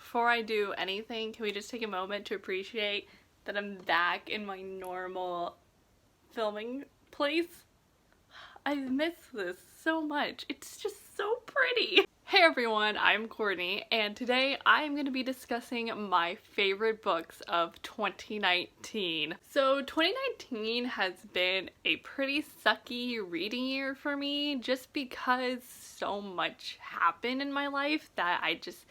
before I do anything, can we just take a moment to appreciate that I'm back in my normal filming place? I miss this so much. It's just so pretty. Hey everyone, I'm Courtney, and today I'm going to be discussing my favorite books of 2019. So 2019 has been a pretty sucky reading year for me just because so much happened in my life that I just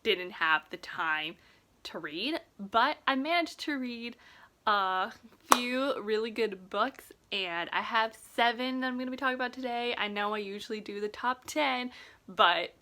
didn't have the time to read, but I managed to read a few really good books, and I have 7 that I'm going to be talking about today. I know I usually do the top 10, but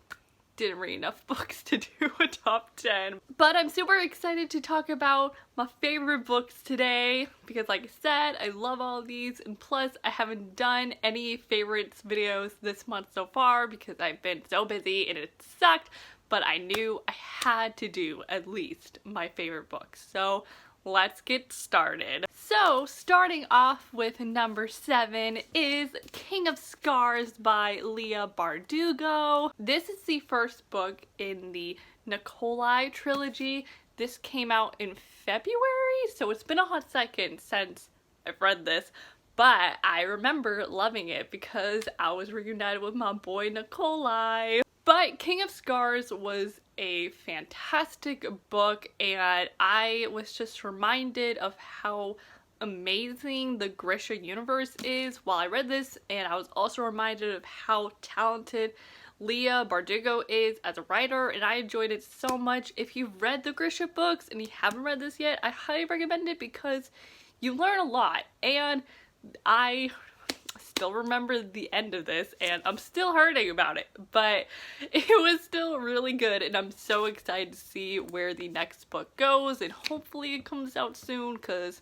didn't read enough books to do a top 10. But I'm super excited to talk about my favorite books today because, like I said, I love all of these, and plus I haven't done any favorites videos this month so far because I've been so busy and it sucked, but I knew I had to do at least my favorite books. So let's get started. So starting off with number 7 is King of Scars by Leigh Bardugo. This is the first book in the Nikolai trilogy. This came out in February, so it's been a hot second since I've read this, but I remember loving it because I was reunited with my boy Nikolai. But King of Scars was a fantastic book, and I was just reminded of how amazing the Grisha universe is while I read this, and I was also reminded of how talented Leigh Bardugo is as a writer, and I enjoyed it so much. If you've read the Grisha books and you haven't read this yet, I highly recommend it because you learn a lot, and I still remember the end of this and I'm still hurting about it, but it was still really good, and I'm so excited to see where the next book goes, and hopefully it comes out soon because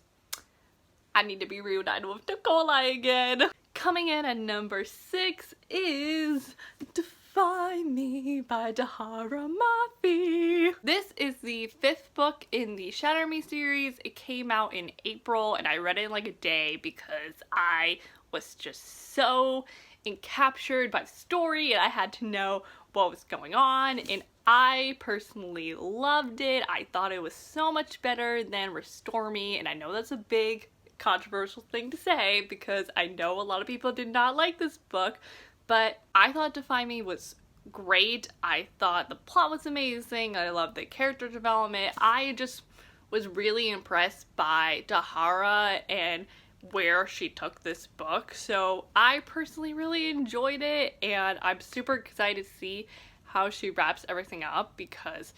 I need to be reunited with Nikolai again. Coming in at number 6 is Defy Me by Dahara Mafi. This is the 5th book in the Shatter Me series. It came out in April and I read it in like a day because I was just so encaptured by the story and I had to know what was going on, and I personally loved it. I thought it was so much better than Restore Me, and I know that's a big controversial thing to say because I know a lot of people did not like this book, but I thought Defy Me was great. I thought the plot was amazing. I loved the character development. I just was really impressed by Dahara and where she took this book, so I personally really enjoyed it, and I'm super excited to see how she wraps everything up because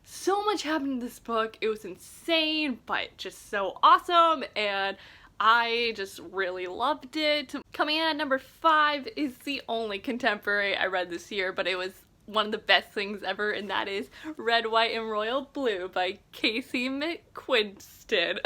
so much happened in this book. It was insane, but just so awesome, and I just really loved it. Coming in at number 5 is the only contemporary I read this year, but it was one of the best things ever, and that is Red, White, and Royal Blue by Casey McQuiston.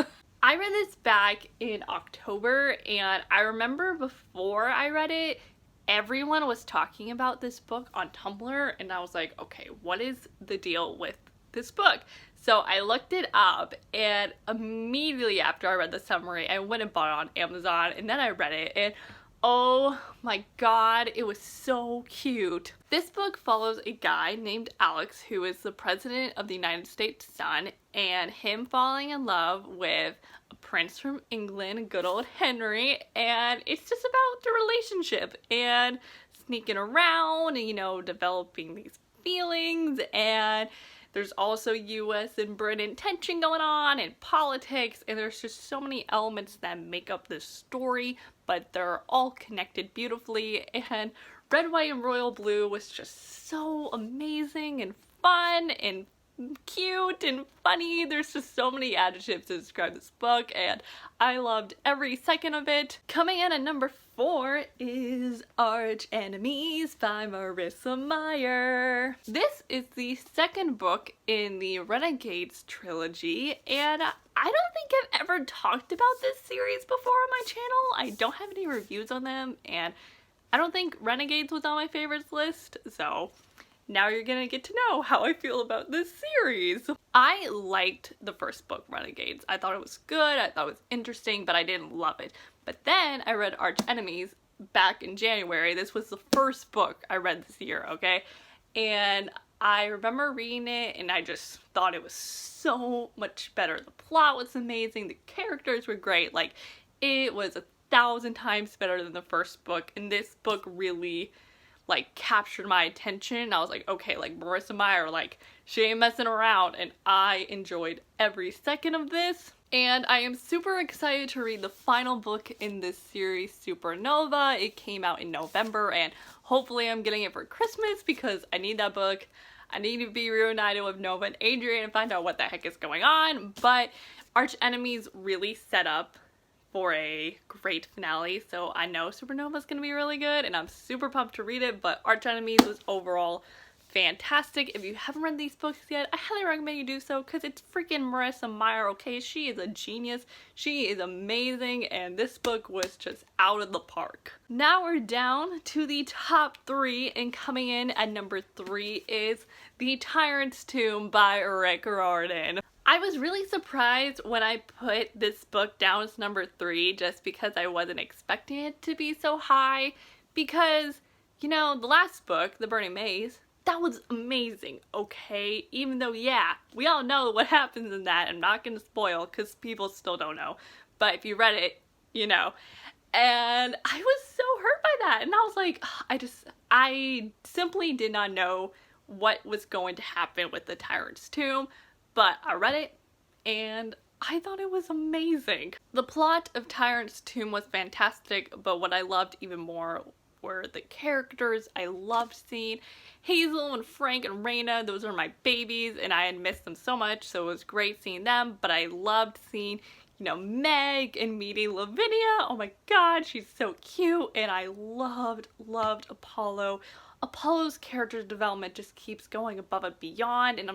I read this back in October, and I remember before I read it, everyone was talking about this book on Tumblr, and I was like, okay, what is the deal with this book? So I looked it up, and immediately after I read the summary, I went and bought it on Amazon, and then I read it, and oh my god, it was so cute. This book follows a guy named Alex who is the president of the United States' son, and him falling in love with a prince from England, good old Henry, and it's just about the relationship and sneaking around and, you know, developing these feelings, and there's also US and Britain tension going on and politics, and there's just so many elements that make up this story, but they're all connected beautifully, and Red, White, and Royal Blue was just so amazing and fun and cute and funny. There's just so many adjectives to describe this book, and I loved every second of it. Coming in at number 4 is Arch Enemies by Marissa Meyer. This is the 2nd book in the Renegades trilogy, and I don't think I've ever talked about this series before on my channel. I don't have any reviews on them, and I don't think Renegades was on my favorites list, so now you're gonna get to know how I feel about this series. I liked the first book, Renegades. I thought it was good, I thought it was interesting, but I didn't love it. But then I read Arch Enemies back in January. This was the first book I read this year, okay? And I remember reading it and I just thought it was so much better. The plot was amazing, the characters were great, like it was 1,000 times better than the first book, and this book really like captured my attention. I was like, okay, like Marissa Meyer, like she ain't messing around, and I enjoyed every second of this. And I am super excited to read the final book in this series, Supernova. It came out in November, and hopefully I'm getting it for Christmas because I need that book. I need to be reunited with Nova and Adrian and find out what the heck is going on. But Arch Enemies really set up for a great finale, so I know Supernova is going to be really good, and I'm super pumped to read it. But Arch Enemies was overall fantastic. If you haven't read these books yet, I highly recommend you do so because it's freaking Marissa Meyer, okay? She is a genius. She is amazing, and this book was just out of the park. Now we're down to the top 3, and coming in at number 3 is The Tyrant's Tomb by Rick Riordan. I was really surprised when I put this book down as number 3 just because I wasn't expecting it to be so high, because, you know, the last book, The Burning Maze, that was amazing, okay? Even though, yeah, we all know what happens in that. I'm not gonna spoil because people still don't know, but if you read it, you know. And I was so hurt by that, and I was like, I simply did not know what was going to happen with The Tyrant's Tomb. But I read it, and I thought it was amazing. The plot of Tyrant's Tomb was fantastic, but what I loved even more were the characters. I loved seeing Hazel and Frank and Raina. Those are my babies, and I had missed them so much, so it was great seeing them. But I loved seeing, you know, Meg and meeting Lavinia. Oh my god, she's so cute, and I loved Apollo. Apollo's character development just keeps going above and beyond, and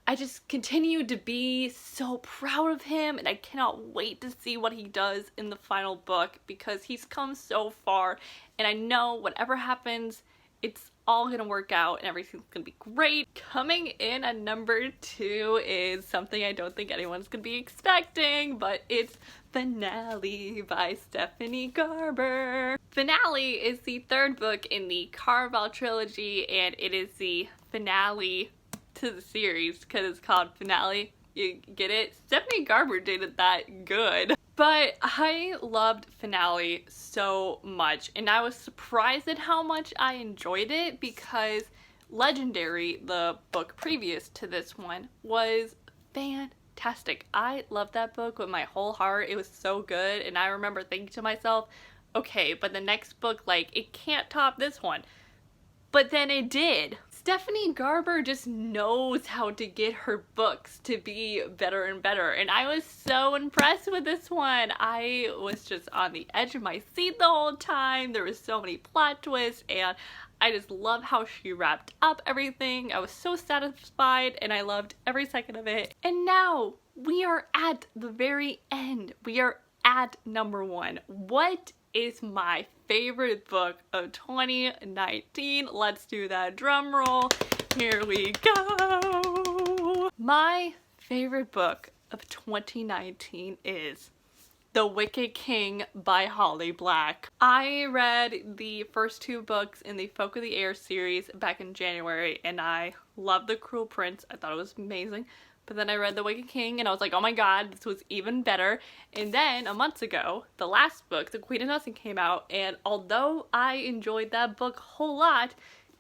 I just continue to be so proud of him, and I cannot wait to see what he does in the final book because he's come so far, and I know whatever happens, it's all gonna work out and everything's gonna be great. Coming in at number 2 is something I don't think anyone's gonna be expecting, but it's Finale by Stephanie Garber. Finale is the 3rd book in the Carvel trilogy, and it is the finale to the series because it's called Finale. You get it? Stephanie Garber did it that good. But I loved Finale so much, and I was surprised at how much I enjoyed it because Legendary, the book previous to this one, was fantastic. I loved that book with my whole heart. It was so good, and I remember thinking to myself, okay, but the next book, like, it can't top this one. But then it did. Stephanie Garber just knows how to get her books to be better and better, and I was so impressed with this one. I was just on the edge of my seat the whole time. There was so many plot twists, and I just love how she wrapped up everything. I was so satisfied, and I loved every second of it. And now we are at the very end. We are at number 1. What is my favorite book of 2019? Let's do that drum roll. Here we go. My favorite book of 2019 is The Wicked King by Holly Black. I read the first 2 books in the Folk of the Air series back in January, and I loved The Cruel Prince. I thought it was amazing. But then I read The Wicked King, and I was like, oh my god, this was even better. And then, a month ago, the last book, The Queen of Nothing, came out, and although I enjoyed that book a whole lot,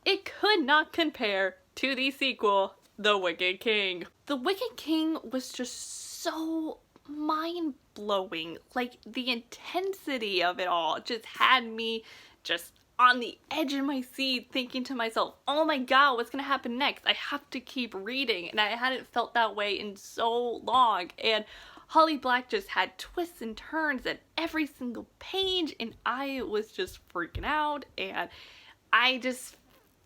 it could not compare to the sequel, The Wicked King. The Wicked King was just so mind-blowing. Like, the intensity of it all just had me just on the edge of my seat thinking to myself, oh my god, what's gonna happen next? I have to keep reading, and I hadn't felt that way in so long. And Holly Black just had twists and turns at every single page, and I was just freaking out, and I just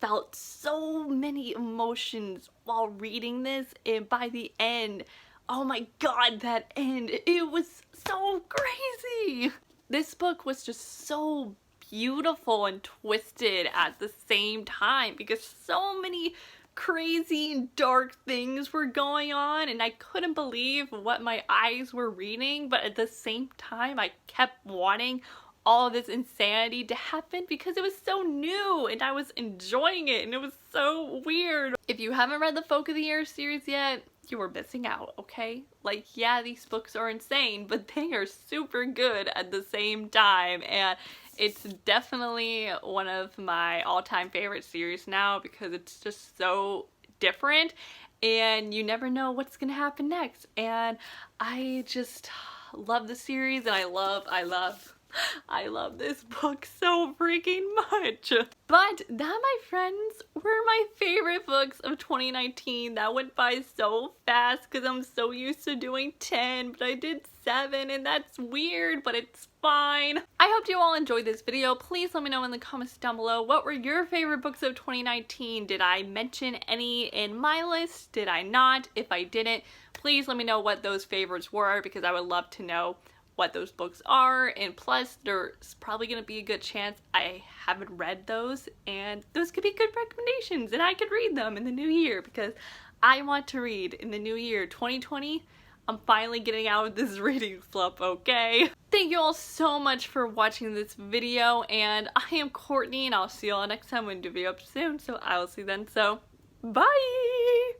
felt so many emotions while reading this, and by the end, oh my god, that end, it was so crazy! This book was just so beautiful and twisted at the same time because so many crazy dark things were going on, and I couldn't believe what my eyes were reading, but at the same time I kept wanting all this insanity to happen because it was so new and I was enjoying it and it was so weird. If you haven't read the Folk of the Year series yet, you are missing out, okay? Like, yeah, these books are insane, but they are super good at the same time, and it's definitely one of my all-time favorite series now because it's just so different and you never know what's gonna happen next. And I just love the series, and I love this book so freaking much. But that, my friends, were my favorite books of 2019. That went by so fast because I'm so used to doing 10, but I did 7, and that's weird, but it's fine. I hope you all enjoyed this video. Please let me know in the comments down below, what were your favorite books of 2019? Did I mention any in my list? Did I not? If I didn't, please let me know what those favorites were because I would love to know what those books are, and plus there's probably gonna be a good chance I haven't read those, and those could be good recommendations and I could read them in the new year because I want to read in the new year. 2020, I'm finally getting out of this reading slump, okay? Thank you all so much for watching this video, and I am Courtney, and I'll see you all next time when I do video up soon, so I will see you then. So bye.